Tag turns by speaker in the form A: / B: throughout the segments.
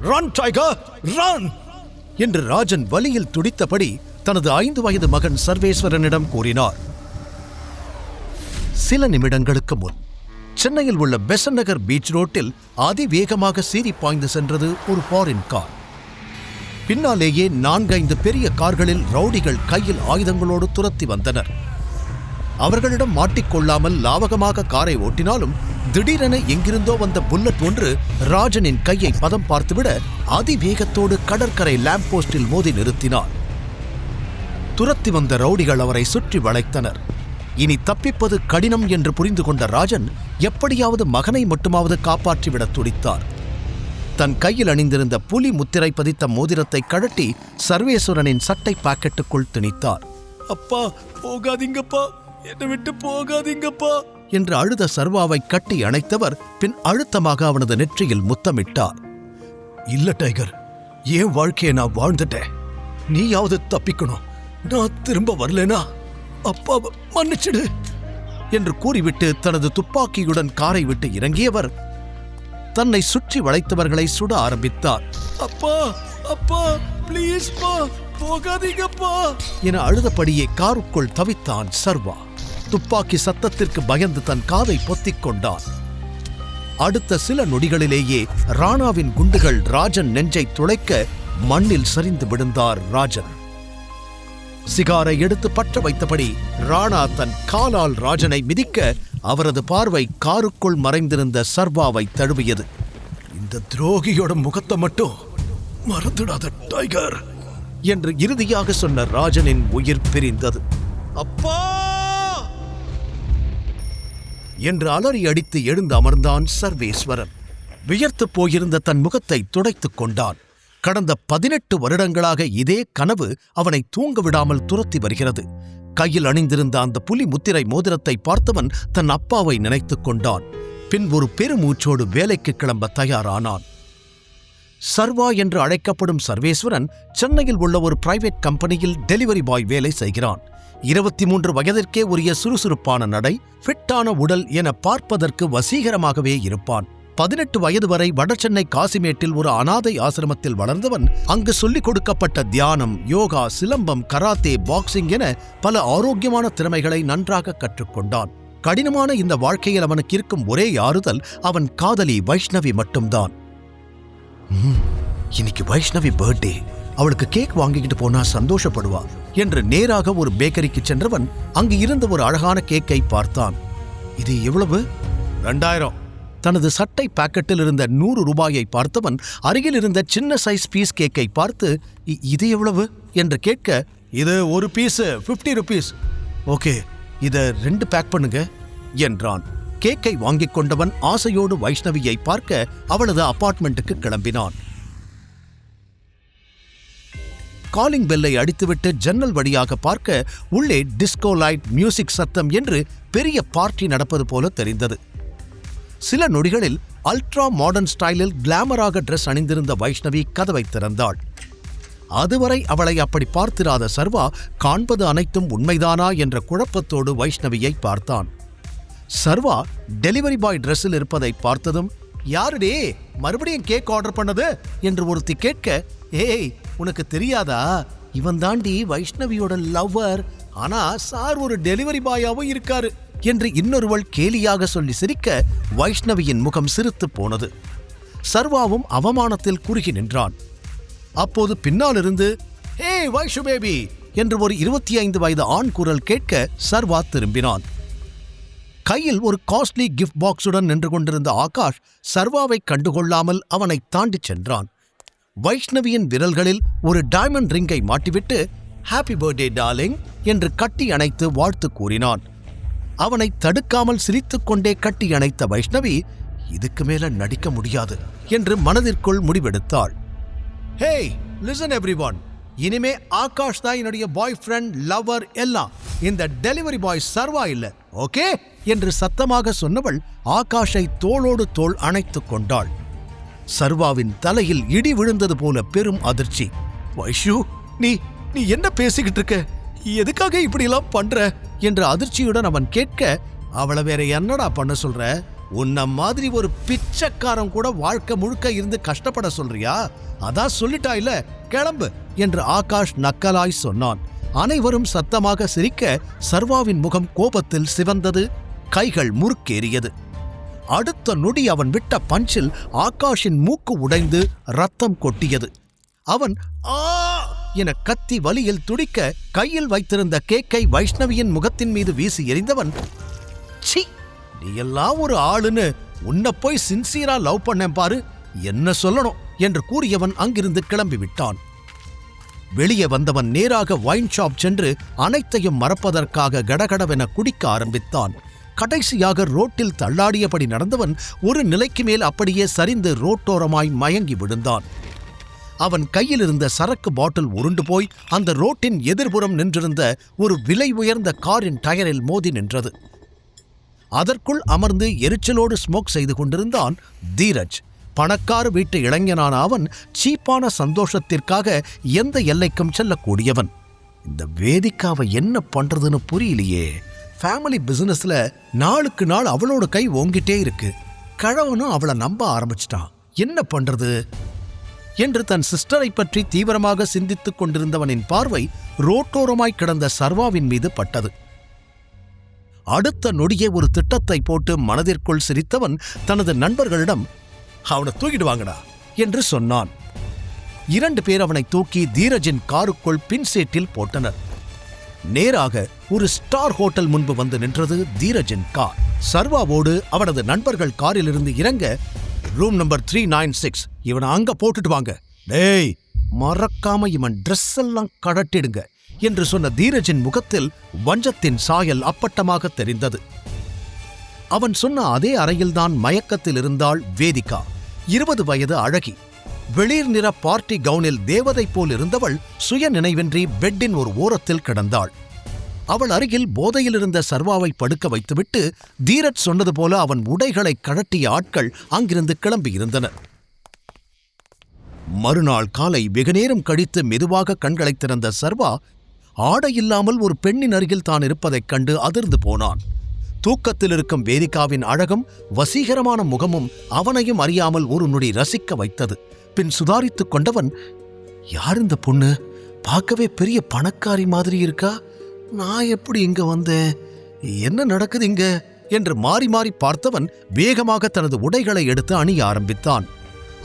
A: Run tiger run என்று ராஜன் வலியில் துடித்தபடி தனது 5 வயது மகன் சர்வேஸ்வரனிடம் கூறினார். சில நிமிடங்களுக்கு முன் சென்னையில் உள்ள பெசன்ட் நகர் பீச் ரோட்டில் அதிவேகமாக சீறி பாய்ந்து சென்றது ஒரு ஃபாரின் கார். பின்னாலேயே 4-5 பெரிய கார்களில் ரவுடிகள் கையில் ஆயுதங்களோடு துரத்தி வந்தனர். அவர்களிடம் மாட்டிக்கொள்ளாமல் லாவகமாக காரை ஓட்டினாலும் திடீரென எங்கிருந்தோ வந்த புல்லட் ஒன்று ராஜனின் கையை பதம் பார்த்துவிட அதிவேகத்தோடு கடற்கரை லேம்ப் போஸ்டில் மோதி நிறுத்தினார். துரத்தி வந்த ரவுடிகள் அவரை சுற்றி வளைத்தனர். இனி தப்பிப்பது கடினம் என்று புரிந்து கொண்ட ராஜன் எப்படியாவது மகனை மட்டுமாவது காப்பாற்றிவிட துடித்தார். தன் கையில் அணிந்திருந்த புலி முத்திரை பதித்த மோதிரத்தை கழட்டி சர்வேஸ்வரனின் சட்டை பாக்கெட்டுக்குள் திணித்தார். அப்பா, போகாதீங்கப்பா, என்னை விட்டு போகாதீங்கப்பா என்று அழுத சர்வாவை கட்டி அணைத்தவர் பின் அழுத்தமாக அவனது நெற்றியில் முத்தமிட்டார். இல்ல டைகர், ஏன் வாழ்க்கையை நான் வாழ்ந்துட்டேன், நீயாவது தப்பிக்கணும், நான் திரும்ப வரலனா அப்பாவை மன்னிச்சிடு என்று கூறிவிட்டு தனது துப்பாக்கியுடன் காரை விட்டு இறங்கியவர் தன்னை சுற்றி வளைத்தவர்களை சுட ஆரம்பித்தார். அப்பா அப்பா ப்ளீஸ் பா, போகாதீங்கப்பா என அழுதபடியே காருக்குள் தவித்தான் சர்வா. துப்பாக்கி சத்தத்திற்கு பயந்து தன் காதை பொத்திக் கொண்டான். அடுத்த சில நொடிகளிலேயே ராணாவின் குண்டுகள் ராஜன் நெஞ்சை துளைக்க மண்ணில் சரிந்து விழுந்தார் ராஜன். சிகாரை எடுத்து பற்ற வைத்தபடி ராணா தன் காலால் ராஜனை மிதிக்க அவரது பார்வை காருக்குள் மறைந்திருந்த சர்வாவை தழுவியது. இந்த துரோகியோட முகத்தை மட்டும் மறந்துடாத டைகர் என்று இறுதியாக சொன்ன ராஜனின் உயிர் பிரிந்தது. அப்பா என்று அலறி அடித்து எழுந்து அமர்ந்தான் சர்வேஸ்வரன். வியர்த்து போயிருந்த தன் முகத்தை துடைத்துக் கொண்டான். கடந்த 18 வருடங்களாக இதே கனவு அவனை தூங்க விடாமல் துரத்தி வருகிறது. கையில் அணிந்திருந்த அந்த புலி முத்திரை மோதிரத்தை பார்த்தவன் தன் அப்பாவை நினைத்துக் கொண்டான். பின் ஒரு பெருமூச்சோடு வேலைக்கு கிளம்ப தயாரானான். சர்வா என்று அழைக்கப்படும் சர்வேஸ்வரன் சென்னையில் உள்ள ஒரு பிரைவேட் கம்பெனியில் டெலிவரி பாய் வேலை செய்கிறான். 23 வயதிற்கே உரிய சுறுசுறுப்பான நடை, ஃபிட்டான உடல் என பார்ப்பதற்கு வசீகரமாகவே இருப்பான். 18 வயது வரை வடசென்னை காசிமேட்டில் ஒரு அனாதை ஆசிரமத்தில் வளர்ந்தவன் அங்கு சொல்லிக் கொடுக்கப்பட்ட தியானம், யோகா, சிலம்பம், கராத்தே, பாக்ஸிங் என பல ஆரோக்கியமான திறமைகளை நன்றாக கற்றுக்கொண்டான். கடினமான இந்த வாழ்க்கையில் அவனுக்கு இருக்கும் ஒரே ஆறுதல் அவன் காதலி வைஷ்ணவி மட்டும்தான். இன்னைக்கு வைஷ்ணவி பர்த்டே, அவளுக்கு கேக் வாங்கிக்கிட்டு போனா சந்தோஷப்படுவா என்று நேராக ஒரு பேக்கரிக்கு சென்றவன் அங்கு இருந்த ஒரு அழகான கேக்கை பார்த்தான். இது எவ்வளவு? 2000. தனது சட்டை பாக்கெட்டில் இருந்த 100 ரூபாயை பார்த்தவன் அருகில் இருந்த சின்ன சைஸ் பீஸ் கேக்கை பார்த்து இது எவ்வளவு என்று கேட்க, இது ஒரு பீஸ் 50 rupees. ஓகே, இதை 2 பேக் பண்ணுங்க என்றான். கேக்கை வாங்கிக் கொண்டவன் ஆசையோடு வைஷ்ணவியை பார்க்க அவளது அபார்ட்மெண்ட்டுக்கு கிளம்பினான். காலிங் பெல்லை அடித்துவிட்டு ஜன்னல் வழியாக பார்க்க உள்ளே டிஸ்கோ லைட், மியூசிக் சத்தம் என்று பெரிய பார்ட்டி நடப்பது போல தெரிந்தது. சில நொடிகளில் அல்ட்ரா மாடர்ன் ஸ்டைலில் கிளாமராக டிரெஸ் அணிந்திருந்த வைஷ்ணவி கதவை திறந்தாள். அதுவரை அவளை அப்படி பார்த்திராத சர்வா காண்பது அனைத்தும் உண்மைதானா என்ற குழப்பத்தோடு வைஷ்ணவியை பார்த்தான். சர்வா டெலிவரி பாய் டிரெஸ்ஸில் இருப்பதை பார்த்ததும், யாருடே மறுபடியும் கேக் ஆர்டர் பண்ணது என்று ஒருத்தி கேட்க, ஏய் உனக்கு தெரியாதா, இவன் தாண்டி வைஷ்ணவியோட லவ்வர், ஆனா சார் ஒரு டெலிவரி பாயாவும் இருக்காரு என்று இன்னொருவள் கேலியாக சொல்லி சிரிக்க வைஷ்ணவியின் முகம் சிரித்து போனது. சர்வாவும் அவமானத்தில் குறுகி நின்றான். அப்போது பின்னாலிருந்து, ஹே வைஷு பேபி என்று ஒரு 25 வயது ஆண் குரல் கேட்க சர்வா திரும்பினான். கையில் ஒரு காஸ்ட்லி கிஃப்ட் பாக்ஸுடன் நின்று கொண்டிருந்த ஆகாஷ் சர்வாவை கண்டுகொள்ளாமல் அவனை தாண்டி சென்றான். வைஷ்ணவியின் விரல்களில் ஒரு டைமண்ட் ரிங்கை மாட்டிவிட்டு ஹாப்பி பர்த்டே டார்லிங் என்று கட்டி அணைத்து வாழ்த்து கூறினான். அவனை தடுக்காமல் சிரித்துக்கொண்டே கட்டி அணைத்த வைஷ்ணவி, இதுக்கு மேல நடிக்க முடியாது என்று மனதிற்குள் முடிவெடுத்தாள். ஹேய் லிசன் எவ்ரிவன், இனிமே ஆகாஷ் தான் என்னுடைய பாய் ஃப்ரெண்ட், லவர் எல்லாம், இந்த டெலிவரி பாய் சர்வா இல்ல, ஓகே என்று சத்தமாக சொன்னவள் ஆகாஷை தோளோடு தோள் அணைத்துக் கொண்டாள். சர்வாவின் தலையில் இடி விழுந்தது போல பெரும் அதிர்ச்சி. வைஷு, நீ என்ன பேசிக்கிட்டு இருக்க, எதுக்காக இப்படி எல்லாம் பண்ற என்று அதிர்ச்சியுடன் அவன் கேட்க, அவளை வேற என்னடா பண்ண சொல்ற, உன்ன மாதிரி ஒரு பிச்சைக்காரன் கூட வாழ்க்கை முழுக்க இருந்து கஷ்டப்பட சொல்றியா? அதான் சொல்லிட்டா இல்ல, கிளம்பு என்று ஆகாஷ் நக்கலாய் சொன்னான். அனைவரும் சத்தமாக சிரிக்க சர்வாவின் முகம் கோபத்தில் சிவந்தது, கைகள் முறுக்கேறியது. அடுத்த நொடி அவன் விட்ட பஞ்சில் ஆகாஷின் மூக்கு உடைந்து ரத்தம் கொட்டியது. அவன் ஆ என கத்தி வலியில் துடிக்க கையில் வைத்திருந்த கேக்கை வைஷ்ணவியின் முகத்தின் மீது வீசி எறிந்தவன், சீ, நீ எல்லாம் ஒரு ஆளுன்னு உன்னை போய் சின்சியரா லவ் பண்ணேன் பாரு, என்ன சொல்லணும் என்று கூறியவன் அங்கிருந்து கிளம்பிவிட்டான். வெளியே வந்தவன் நேராக வைன் ஷாப் சென்று அனைத்தையும் மறப்பதற்காக கடகடவென குடிக்க ஆரம்பித்தான். கடைசியாக ரோட்டில் தள்ளாடியபடி நடந்தவன் ஒரு நிலைக்கு மேல் அப்படியே சரிந்து ரோட்டோரமாய் மயங்கி விழுந்தான். அவன் கையில் இருந்த சரக்கு பாட்டில் உருண்டு போய் அந்த ரோட்டின் எதிர்புறம் நின்றிருந்த ஒரு விலை உயர்ந்த காரின் டயரில் மோதி நின்றது. அதற்குள் அமர்ந்து எரிச்சலோடு ஸ்மோக் செய்து கொண்டிருந்தான் தீரஜ். பணக்கார வீட்டு இளைஞனான அவன் சீப்பான சந்தோஷத்திற்காக எந்த எல்லைக்கும் செல்லக்கூடியவன். இந்த வேதிக்காவை என்ன பண்றதுன்னு புரியலையே. ஃபேமிலி பிசினஸ்ல நாளுக்கு நாள் அவளோட கை ஓங்கிட்டே இருக்கு. கழவனும் அவளை நம்ப ஆரம்பிச்சிட்டான். என்ன பண்றது என்று தன் சிஸ்டரை பற்றி தீவிரமாக சிந்தித்துக் கொண்டிருந்தவனின் பார்வை ரோட்டோரமாய் கிடந்த சர்வாவின் மீது பட்டது. அடுத்த நொடியே ஒரு திட்டத்தை போட்டு மனதிற்குள் சிரித்தவன் தனது நண்பர்களிடம், அவனை தூக்கிடுவாங்கடா என்று சொன்னான். 2 பேர் அவனை தூக்கி தீரஜின் காருக்குள் பின்சேட்டில் போட்டனர். நேராக ஒரு ஸ்டார் ஹோட்டல் முன்பு வந்து நின்றது தீரஜின் கார். சர்வாவோடு அவனது நண்பர்கள் காரிலிருந்து இறங்க, ரூம் நம்பர் 396, இவனை அங்க போட்டுட்டு வாங்க, டேய் மறக்காம இவன் ட்ரெஸ் எல்லாம் கடட்டிடுங்க என்று சொன்ன தீரஜின் முகத்தில் வஞ்சத்தின் சாயல் அப்பட்டமாக தெரிந்தது. அவன் சொன்ன அதே அறையில்தான் மயக்கத்தில் இருந்தாள் வேதிகா. 20 வயது அழகி. வெளிர் நிற பார்ட்டி கவுனில் தேவதை போல் இருந்தவள் சுய நினைவின்றி பெட்டின் ஒரு ஓரத்தில் கிடந்தாள். அவள் அருகில் போதையில் இருந்த சர்வாவை படுக்க வைத்துவிட்டு தீரஜ் சொன்னது போல அவன் உடைகளை கழட்டிய ஆட்கள் அங்கிருந்து கிளம்பியிருந்தனர். மறுநாள் காலை வெகுநேரம் கழித்து மெதுவாக கண்களை திறந்த சர்வா ஆடையில்லாமல் ஒரு பெண்ணின் அருகில் தான் இருப்பதைக் கண்டு அதிர்ந்து போனான். தூக்கத்தில் இருக்கும் வேதிகாவின் அழகும் வசீகரமான முகமும் அவனையும் அறியாமல் ஒரு நொடி ரசிக்க வைத்தது. பின் சுதாரித்துக் கொண்டவன், யார் இந்த பொண்ணு? பார்க்கவே பெரிய பணக்காரி மாதிரி இருக்கா. நான் எப்படி இங்க வந்தேன்? என்ன நடக்குது இங்க என்று மாறி மாறி பார்த்தவன் வேகமாக தனது உடைகளை எடுத்து அணிய ஆரம்பித்தான்.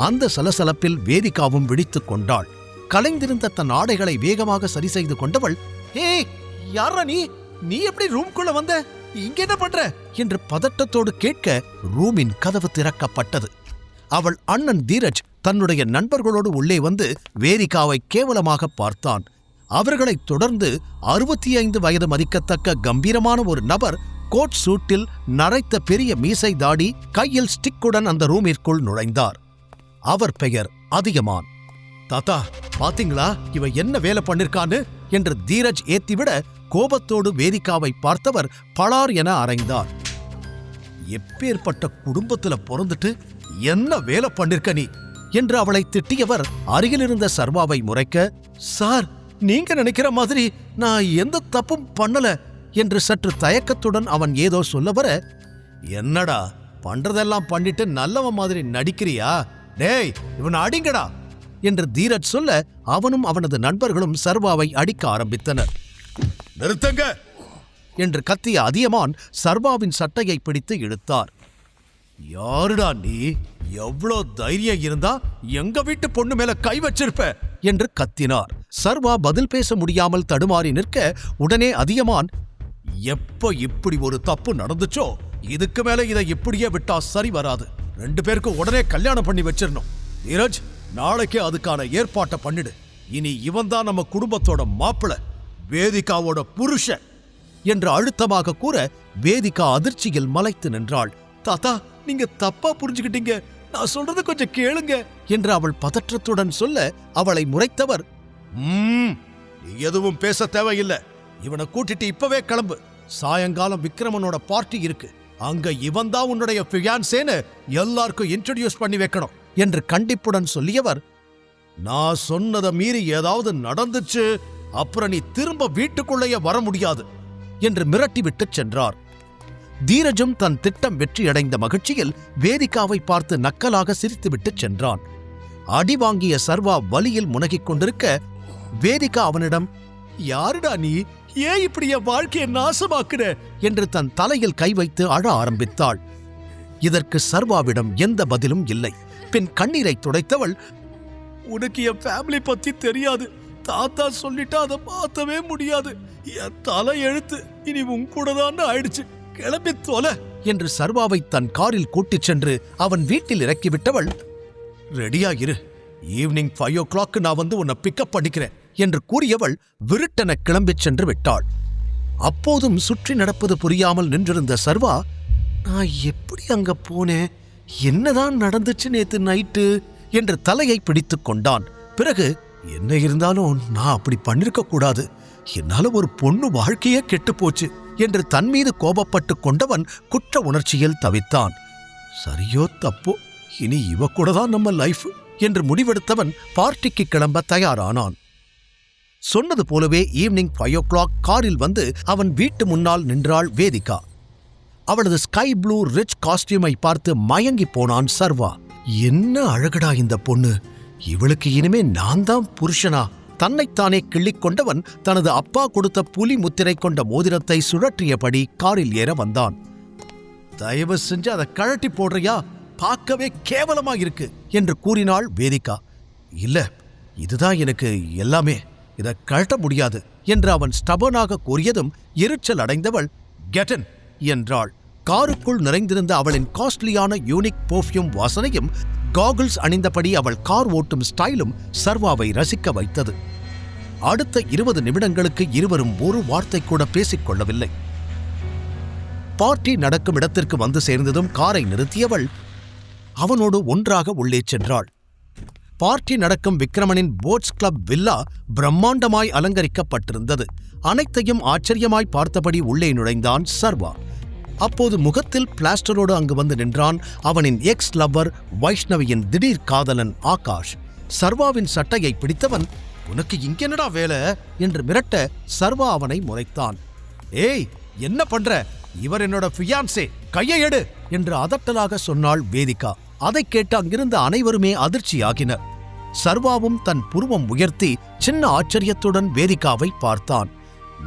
A: அந்த சலசலப்பில் வேதிகாவும் விழித்துக் கொண்டாள். கலைந்திருந்த தன் ஆடைகளை வேகமாக சரி செய்து கொண்டவள், ஏய் யாரா நீ? நீ எப்படி ரூம்குள்ள வந்த? இங்க என்ன பண்ற என்று பதட்டத்தோடு கேட்க ரூமின் கதவு திறக்கப்பட்டது. அவள் அண்ணன் தீரஜ் தன்னுடைய நண்பர்களோடு உள்ளே வந்து வேதிகாவை கேவலமாக பார்த்தான். அவர்களைத் தொடர்ந்து 65 வயது மதிக்கத்தக்க கம்பீரமான ஒரு நபர் கோட் சூட்டில் நரைத்த பெரிய மீசை தாடி கையில் ஸ்டிக்குடன் அந்த ரூமிற்குள் நுழைந்தார். அவர் பெயர் அதியமான். தாத்தா பாத்தீங்களா இவ என்ன வேலை பண்ணிருக்கான்னு என்று தீரஜ் ஏத்திவிட கோபத்தோடு வேதிகாவை பார்த்தவர் பளார் என அறைந்தார். எப்பேற்பட்ட குடும்பத்துல பிறந்துட்டு என்ன வேலை பண்ணிருக்க நீ என்று அவளை திட்டியவர் அருகிலிருந்த சர்வாவை முறைக்க, சார் நீங்க நினைக்கிற மாதிரி நான் எந்த தப்பும் பண்ணல என்று சற்று தயக்கத்துடன் அவன் ஏதோ சொல்ல வர, என்னடா பண்றதெல்லாம் பண்ணிட்டு நல்லவன் மாதிரி நடிக்கிறியா? டேய் இவனை அடிங்கடா என்று தீரஜ் சொல்ல அவனும் அவனது நண்பர்களும் சர்வாவை அடிக்க ஆரம்பித்தனர். நிறுத்துங்க என்று கத்திய அதியமான் சர்வாவின் சட்டையை பிடித்து இழுத்தார். யாருடா நீ? எவ்வளோ தைரியம் இருந்தா எங்க வீட்டு பொண்ணு மேல கை வச்சிருப்ப என்று கத்தினார். சர்வா பதில் பேச முடியாமல் தடுமாறி நிற்க உடனே அதியமான், எப்ப இப்படி ஒரு தப்பு நடந்துச்சோ இதுக்கு மேல இதை இப்படியே விட்டா சரி வராது. 2 பேருக்கும் உடனே கல்யாணம் பண்ணி வச்சிடணும். தீரஜ் நாளைக்கே அதுக்கான ஏற்பாட்டை பண்ணிடு. இனி இவன் தான் நம்ம குடும்பத்தோட மாப்பிள, வேதிகாவோட புருஷன் என்று அழுத்தமாக கூற வேதிகா அதிர்ச்சியில் மலைத்து நின்றாள். தாத்தா நீங்க தப்பா புரிஞ்சுக்கிட்டீங்க, நான் சொல்றது கொஞ்சம் கேளுங்க என்று அவள் பதற்றத்துடன் சொல்ல அவளை முறைத்தவர், நீ எதுவும் பேச தேவையில்லை, இவனை கூட்டிட்டு இப்பவே கிளம்பு. சாயங்காலம் விக்ரமனோட பார்ட்டி இருக்கு, அங்க இவன் தான் உன்னுடைய ஃபியான்சேன்னு எல்லாருக்கும் இன்ட்ரோடியூஸ் பண்ணி வைக்கணும் என்று கண்டிப்புடன் சொல்லியவர், நான் சொன்னதை மீறி ஏதாவது நடந்துச்சு அப்புறம் நீ திரும்ப வீட்டுக்குள்ளேயே வர முடியாது என்று மிரட்டிவிட்டு சென்றார். தீரஜும் தன் திட்டம் வெற்றியடைந்த மகிழ்ச்சியில் வேதிகாவை பார்த்து நக்கலாக சிரித்துவிட்டு சென்றான். அடி வாங்கிய சர்வா வலியில் முனகிக் கொண்டிருக்க வேதிகா அவனிடம், யாருடா நீ, ஏன் இப்படி என் வாழ்க்கையை நாசமாக்குற என்று தன் தலையில் கை வைத்து அழ ஆரம்பித்தாள். இதற்கு சர்வாவிடம் எந்த பதிலும் இல்லை. பின் கண்ணீரை துடைத்தவள், உனக்கு என் ஃபேமிலி பத்தி தெரியாது, தாத்தா சொல்லிட்டா அதை மாத்தவே முடியாது, என் தலை எழுத்து இனி உன் கூட தான் ஆயிடுச்சு, கிளம்பி தொலை என்று சர்வாவை தன் காரில் கூட்டிச் சென்று அவன் வீட்டில் இறக்கிவிட்டவள், ரெடியா இரு, ஈவினிங் 5 o'clock நான் வந்து உன்னை பிக்கப் பண்ணிக்கிறேன் என்று கூறியவள் விருட்டென கிளம்பிச் சென்று விட்டாள். அப்போதும் சுற்றி நடப்பது புரியாமல் நின்றிருந்த சர்வா, நான் எப்படி அங்க போனேன், என்னதான் நடந்துச்சு நேத்து நைட்டு என்று தலையை பிடித்துக் கொண்டான். பிறகு, என்ன இருந்தாலும் நான் அப்படி பண்ணிருக்க கூடாது, என்னால ஒரு பொண்ணு வாழ்க்கையே கெட்டு போச்சு என்று தன் மீது கோபப்பட்டு கொண்டவன் குற்ற உணர்ச்சியில் தவித்தான். சரியோ தப்போ, இனி இவ கூட தான் நம்ம லைஃப் என்று முடிவெடுத்தவன் பார்ட்டிக்கு கிளம்ப தயாரானான். சொன்னது போலவே ஈவினிங் 5 o'clock காரில் வந்து அவன் வீட்டு முன்னால் நின்றாள் வேதிகா. அவளது ஸ்கை ப்ளூ ரிச் காஸ்டியூமை பார்த்து மயங்கி போனான் சர்வா. என்ன அழகடா இந்த பொண்ணு, இவளுக்கு இனிமே நான் தான் புருஷனா? தன்னைத்தானே கிள்ளிக் கொண்டவன் தனது அப்பா கொடுத்த புலி முத்திரை கொண்ட மோதிரத்தை சுழற்றியபடி காரில் ஏற வந்தான். தயவு செஞ்சு அதை கழட்டி போடுறியா, பார்க்கவே கேவலமா இருக்கு என்று கூறினாள் வேதிகா. இல்ல, இதுதான் எனக்கு எல்லாமே, இதை கழட்ட முடியாது என்று அவன் ஸ்டபனாக கூறியதும் எரிச்சல் அடைந்தவள், கெட்டன் என்றாள். காருக்குள் நிறைந்திருந்த அவளின் காஸ்ட்லியான யூனிக் பெர்ஃப்யூம் வாசனையும் காகுல்ஸ் அணிந்தபடி அவள் கார் ஓட்டும் ஸ்டைலும் சர்வாவை ரசிக்க வைத்தது. அடுத்த 20 நிமிடங்களுக்கு இருவரும் ஒரு வார்த்தை கூட பேசிக்கொள்ளவில்லை. பார்ட்டி நடக்கும் இடத்திற்கு வந்து சேர்ந்ததும் காரை நிறுத்தியவள் அவனோடு ஒன்றாக உள்ளே சென்றாள். பார்ட்டி நடக்கும் விக்ரமனின் போட்ஸ் கிளப் வில்லா பிரம்மாண்டமாய் அலங்கரிக்கப்பட்டிருந்தது. அனைத்தையும் ஆச்சரியமாய் பார்த்தபடி உள்ளே நுழைந்தான் சர்வா. அப்போது முகத்தில் பிளாஸ்டரோடு அங்கு வந்து நின்றான் அவனின் எக்ஸ் லவ்வர் வைஷ்ணவியின் திடீர் காதலன் ஆகாஷ். சர்வாவின் சட்டையை பிடித்தவன், உனக்கு இங்கென்னடா வேலை என்று மிரட்ட சர்வா அவனை முறைத்தான். ஏய், என்ன பண்ற, இவர் என்னோட ஃபியான்சே, கையை எடு என்று அதட்டலாக சொன்னாள் வேதிகா. அதைக் கேட்டு அங்கிருந்த அனைவருமே அதிர்ச்சியாகினர். சர்வாவும் தன் புருவம் உயர்த்தி சின்ன ஆச்சரியத்துடன் வேதிகாவை பார்த்தான்.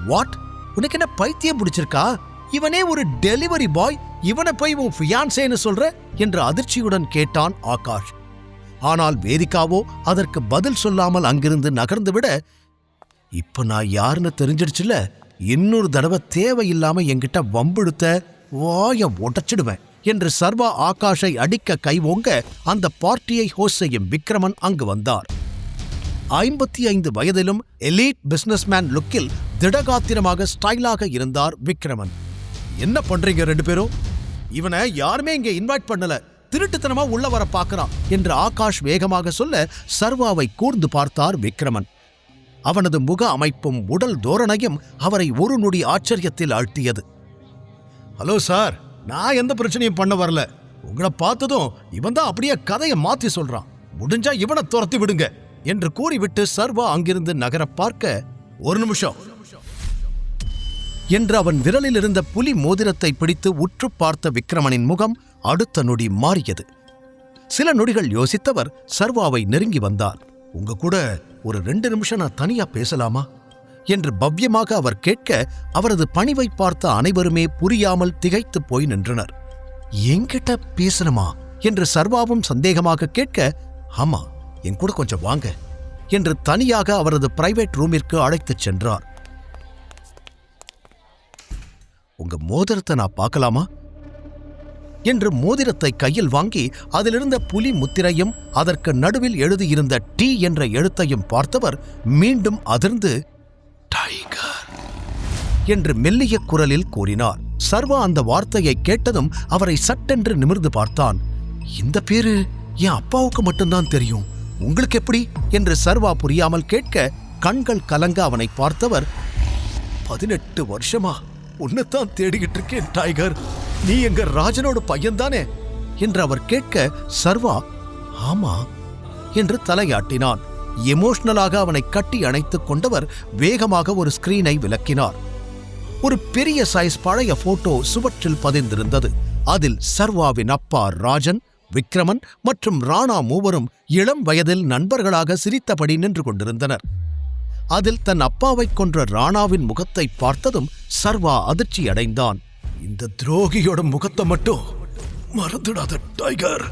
A: வாட், உனக்கு என்ன பைத்தியம் பிடிச்சிருக்கா? இவனே ஒரு டெலிவரி பாய், இவனை போய் உன் ஃபியான்சேன்னு சொல்ற என்று அதிர்ச்சியுடன் கேட்டான் ஆகாஷ். ஆனால் வேதிகாவோ அதற்கு பதில் சொல்லாமல் அங்கிருந்து நகர்ந்துவிட, இப்ப நான் யாருன்னு தெரிஞ்சிடுச்சுல, இன்னொரு தடவை தேவையில்லாம என்கிட்ட வம்பிழுத்த வாய உடைச்சிடுவேன் என்று சர்வா ஆகாஷை அடிக்க கை ஓங்க அந்த பார்ட்டியை ஹோஸ்ட் செய்யும் விக்ரமன் அங்கு வந்தார். 55 வயதிலும் எலீட் பிசினஸ்மேன் லுக்கில் திடகாத்திரமாக ஸ்டைலாக இருந்தார் விக்ரமன். என்ன பண்றீங்க ரெண்டு பேரும்? இவனை யாருமே இங்க இன்வைட் பண்ணல, திருட்டுத்தனமா உள்ள வர பார்க்கறான் என்று ஆகாஷ் வேகமாக சொல்ல சர்வாவை கூர்ந்து பார்த்தார் விக்ரமன். அவனது முக அமைப்பும் உடல் தோரணையும் அவரை ஒரு நொடி ஆச்சரியத்தில் ஆழ்த்தியது. ஹலோ சார், நான் எந்த பிரச்சனையும் பண்ண வரல, உங்களை பார்த்ததும் இவன் தான் அப்படியே கதையை மாத்தி சொல்றான், முடிஞ்சா இவனை துரத்தி விடுங்க என்று கூறிவிட்டு சர்வா அங்கிருந்து நகர பார்க்க, ஒரு நிமிஷம் என்று அவன் விரலில் இருந்த புலி மோதிரத்தை பிடித்து உற்று பார்த்த விக்ரமனின் முகம் அடுத்த நொடி மாறியது. சில நொடிகள் யோசித்தவர் சர்வாவை நெருங்கி வந்தார். உங்க கூட ஒரு 2 நிமிஷம் நான் தனியா பேசலாமா என்று பவ்யமாக அவர் கேட்க, அவரது பணிவை பார்த்த அனைவருமே புரியாமல் திகைத்து போய் நின்றனர். என்கிட்ட பேசணுமா என்று சர்வாவும் சந்தேகமாக கேட்க, ஆமா, என் கூட கொஞ்சம் வாங்க என்று தனியாக அவரது பிரைவேட் ரூமிற்கு அழைத்துச் சென்றார். உங்க மோதிரத்தை நான் பார்க்கலாமா என்று மோதிரத்தை கையில் வாங்கி அதிலிருந்த புலி முத்திரையும் அதற்கு நடுவில் எழுதியிருந்த டி என்ற எழுத்தையும் பார்த்தவர் மீண்டும் அதிர்ந்து, டைகர் என்று மெல்லிய குரலில் கூறினார். சர்வா அந்த வார்த்தையை கேட்டதும் அவரை சட்டென்று நிமிர்ந்து பார்த்தான். இந்த பேரு என் அப்பாவுக்கு மட்டும்தான் தெரியும், உங்களுக்கு எப்படி என்று சர்வா புரியாமல் கேட்க, கண்கள் கலங்க அவனை பார்த்தவர், 18 வருஷமா உன்னைத்தான் தேடிக்கிட்டு இருக்கேன் டைகர், நீ எங்க ராஜனோட பையன்தானே என்று அவர் கேட்க, சர்வா ஆமா என்று தலையாட்டினான். எமோஷனலாக அவனை கட்டி அணைத்துக் கொண்டவர் வேகமாக ஒரு ஸ்கிரீனை விலக்கினார். ஒரு பெரிய சைஸ் பழைய போட்டோ சுவற்றில் பதிந்திருந்தது. அதில் சர்வாவின் அப்பா ராஜன், விக்ரமன் மற்றும் ராணா மூவரும் இளம் வயதில் நண்பர்களாக சிரித்தபடி நின்று கொண்டிருந்தனர். அதில் தன் அப்பாவை கொன்ற ராணாவின் முகத்தை பார்த்ததும் சர்வா அதிர்ச்சி அடைந்தான். இந்த துரோகியோட முகத்தை மட்டும் மறந்துடாத டைகர்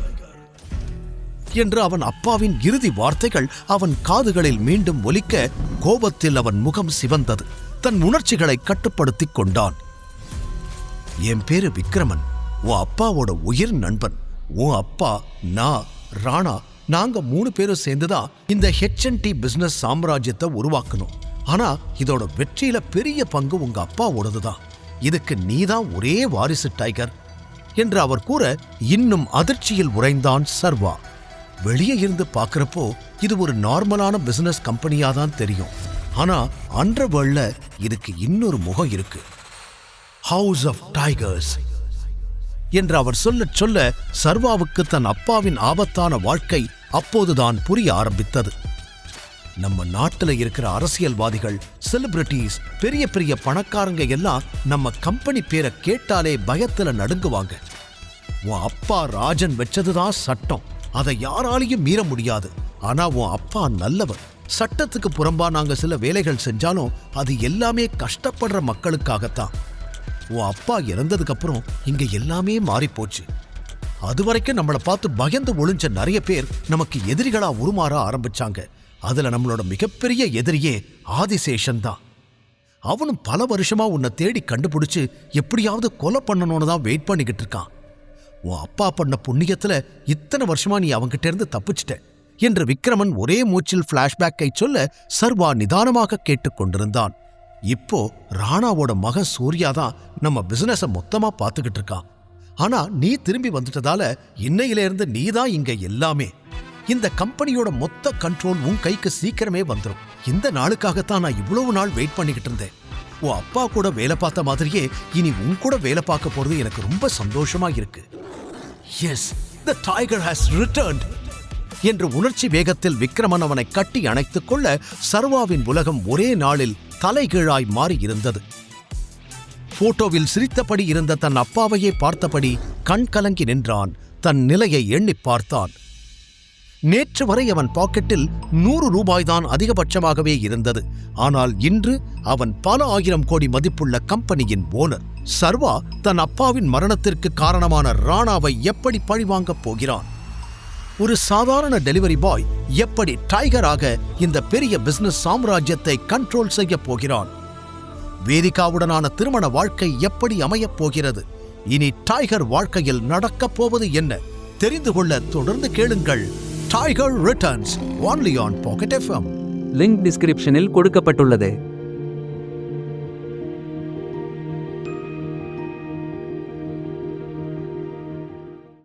A: என்று அவன் அப்பாவின் இறுதி வார்த்தைகள் அவன் காதுகளில் மீண்டும் ஒலிக்க கோபத்தில் அவன் முகம் சிவந்தது. தன் உணர்ச்சிகளை கட்டுப்படுத்திக் கொண்டான். என் பேரு விக்ரமன், உன் அப்பாவோட உயிர் நண்பன். உன் அப்பா, நான், ராணா, நாங்க 3 பேரும் சேர்ந்துதான் இந்த H&T பிசினஸ் சாம்ராஜ்யத்தை உருவாக்கணும். ஆனா இதோட வெற்றியில பெரிய பங்கு உங்க அப்பாவோடதுதான். இதுக்கு நீதான் ஒரே வாரிசு டைகர் என்று அவர் கூற இன்னும் அதிர்ச்சியில் உறைந்தான் சர்வா. வெளியே இருந்து பார்க்கிறப்போ இது ஒரு நார்மலான பிசினஸ் கம்பெனியா தான் தெரியும். ஆனா அண்டர்வேர்ல்ட்ல இதுக்கு இன்னொரு முகம் இருக்கு. ஹவுஸ் ஆஃப் டைகர்ஸ் என்று அவர் சொல்ல சொல்ல சர்வாவுக்கு தன் அப்பாவின் ஆபத்தான வாழ்க்கை அப்போதுதான் புரிய ஆரம்பித்தது. நம்ம நாட்டுல இருக்கிற அரசியல்வாதிகள், செலிபிரிட்டிஸ், பெரிய பெரிய பணக்காரங்க எல்லாம் நம்ம கம்பெனி பேரை கேட்டாலே பயத்துல நடுங்குவாங்க. உன் அப்பா ராஜன் வச்சதுதான் சட்டம், அதை யாராலையும் மீற முடியாது. ஆனா உன் அப்பா நல்லவர். சட்டத்துக்கு புறம்பா நாங்க சில வேலைகள் செஞ்சாலும் அது எல்லாமே கஷ்டப்படுற மக்களுக்காகத்தான். உன் அப்பா இறந்ததுக்கு அப்புறம் இங்க எல்லாமே மாறிப்போச்சு. அதுவரைக்கும் நம்மளை பார்த்து பயந்து ஒளிஞ்ச நிறைய பேர் நமக்கு எதிரிகளா உருமாற ஆரம்பிச்சாங்க. அதுல நம்மளோட மிகப்பெரிய எதிரியே ஆதிசேஷன் தான். அவனும் பல வருஷமா உன்னை தேடி கண்டுபிடிச்சு எப்படியாவது கொலை பண்ணணும்னு தான் வெயிட் பண்ணிக்கிட்டு இருக்கான். உன் அப்பா பண்ண புண்ணியத்துல இத்தனை வருஷமா நீ அவங்கிட்ட இருந்து தப்பிச்சிட்ட என்று விக்ரமன் ஒரே மூச்சில் பிளாஷ்பேக்கை சொல்ல சர்வா நிதானமாக கேட்டுக்கொண்டிருந்தான். இப்போ ராணாவோட மகன் சூர்யா தான் நம்ம பிசினஸ மொத்தமா பார்த்துக்கிட்டு இருக்கான். ஆனா நீ திரும்பி வந்துட்டதால இன்னையிலிருந்து நீ தான் இங்க எல்லாமே. இந்த கம்பெனியோட மொத்த கண்ட்ரோல் உன் கைக்கு சீக்கிரமே வந்துடும். இந்த நாளுக்காகத்தான் நான் இவ்வளவு நாள் வெயிட் பண்ணிக்கிட்டு இருந்தேன். உன் அப்பா கூட வேலை பார்த்த மாதிரியே இனி உன் கூட வேலை பார்க்க போறது எனக்கு ரொம்ப சந்தோஷமா இருக்கு. Yes, the tiger has returned என்று உணர்ச்சி வேகத்தில் விக்ரமன் அவனை கட்டி அணைத்துக் கொள்ள சர்வாவின் உலகம் ஒரே நாளில் தலைகீழாய் மாறி இருந்தது. போட்டோவில் சிரித்தபடி இருந்த தன் அப்பாவையே பார்த்தபடி கண் கலங்கி நின்றான். தன் நிலையை எண்ணி பார்த்தான். நேற்று வரை அவன் பாக்கெட்டில் 100 ரூபாய்தான் அதிகபட்சமாகவே இருந்தது. ஆனால் இன்று அவன் பல ஆயிரம் கோடி மதிப்புள்ள கம்பெனியின் ஓனர். சர்வா தன் அப்பாவின் மரணத்திற்கு காரணமான ராணாவை எப்படி பழிவாங்கப் போகிறான்? ஒரு சாதாரண டெலிவரி பாய் எப்படி டைகராக இந்த பெரிய பிசினஸ் சாம்ராஜ்யத்தை கண்ட்ரோல் செய்ய போகிறான்? வேதிகாவுடனான திருமண வாழ்க்கை எப்படி அமையப் போகிறது? இனி டைகர் வாழ்க்கையில் நடக்கப் போவது என்ன? தெரிந்து கொள்ள தொடர்ந்து கேளுங்கள். Tiger returns only on Pocket FM.
B: Link டிஸ்கிரிப்ஷனில் கொடுக்கப்பட்டுள்ளது.